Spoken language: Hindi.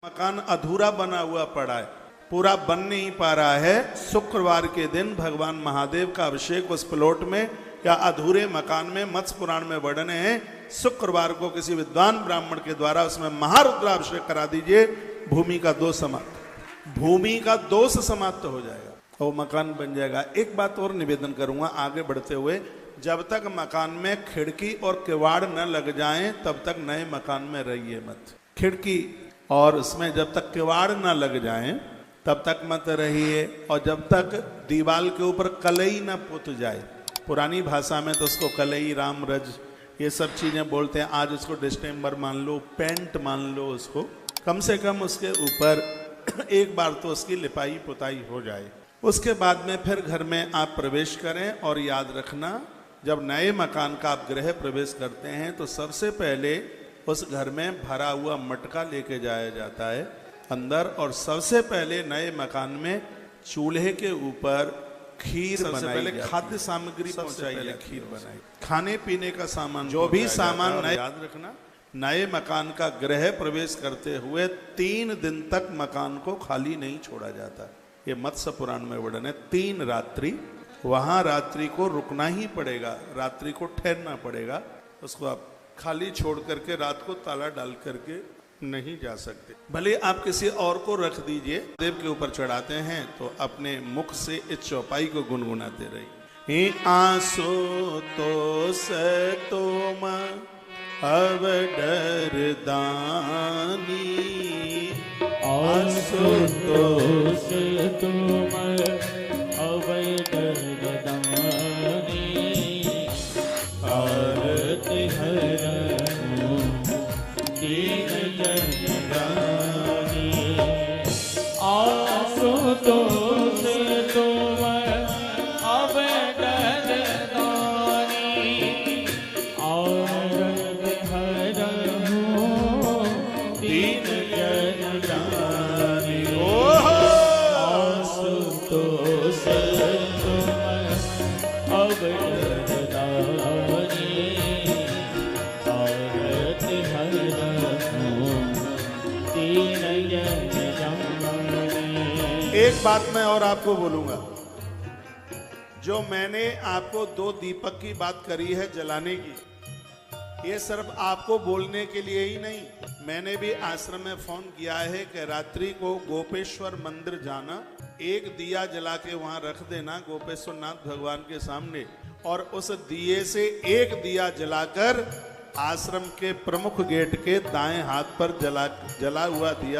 मकान अधूरा बना हुआ पड़ा है, पूरा बन नहीं पा रहा है। शुक्रवार के दिन भगवान महादेव का अभिषेक उस प्लॉट में या अधूरे मकान में मत्स्य पुराण में वर्णन है। शुक्रवार को किसी विद्वान ब्राह्मण के द्वारा उसमें महारुद्राभिषेक करा दीजिए, भूमि का दोष समाप्त हो जाएगा, वो मकान बन जाएगा। एक बात और निवेदन करूंगा आगे बढ़ते हुए, जब तक मकान में खिड़की और किवाड़ न लग जाएं तब तक नए मकान में रहिए मत। खिड़की और उसमें जब तक किवाड़ न लग जाएं तब तक मत रहिए, और जब तक दीवाल के ऊपर कलई न पुत जाए, पुरानी भाषा में तो उसको कलई, राम रज, ये सब चीजें बोलते हैं। आज उसको डिस्टेम्बर मान लो, पेंट मान लो, उसको कम से कम उसके ऊपर एक बार तो उसकी लिपाई पुताई हो जाए। उसके बाद में फिर घर में आप प्रवेश करें। और याद रखना, जब नए मकान का आप गृह प्रवेश करते हैं तो सबसे पहले उस घर में भरा हुआ मटका लेके जाया जाता है अंदर, और सबसे पहले नए मकान में चूल्हे के ऊपर खीर बनाई, पहले खाद्य सामग्री पहुंचाई, खीर बनाई, खाने पीने का सामान, जो भी सामान नए। याद रखना, नए मकान का गृह प्रवेश करते हुए 3 दिन तक मकान को खाली नहीं छोड़ा जाता। ये मत्स्य पुराण में वर्णन है। 3 रात्रि वहां रात्रि को रुकना ही पड़ेगा, रात्रि को ठहरना पड़ेगा। उसको आप खाली छोड़ करके रात को ताला डाल करके नहीं जा सकते। भले आप किसी और को रख दीजिए, देव के ऊपर चढ़ाते हैं तो अपने मुख से इस चौपाई को गुनगुनाते रहिए। आंसू तो तुम अब डर दानी, आंसू तो तुम अब डर दानी, आरत हरनु दीन जनानी। आंसू तो तुम अब डर दानी, आरत हरनु दीन जनानी। आंसू तो तुम अब डर दानी, आरत हरनु दीन जनानी। एक बात मैं और आपको बोलूंगा, जो मैंने आपको 2 दीपक की बात करी है जलाने की, ये सिर्फ आपको बोलने के लिए ही नहीं, मैंने भी आश्रम में फोन किया है कि रात्रि को गोपेश्वर मंदिर जाना, एक दिया जला के वहां रख देना गोपेश्वर नाथ भगवान के सामने, और उस दिए से एक दिया जलाकर आश्रम के प्रमुख गेट के दाएं हाथ पर जला हुआ दिया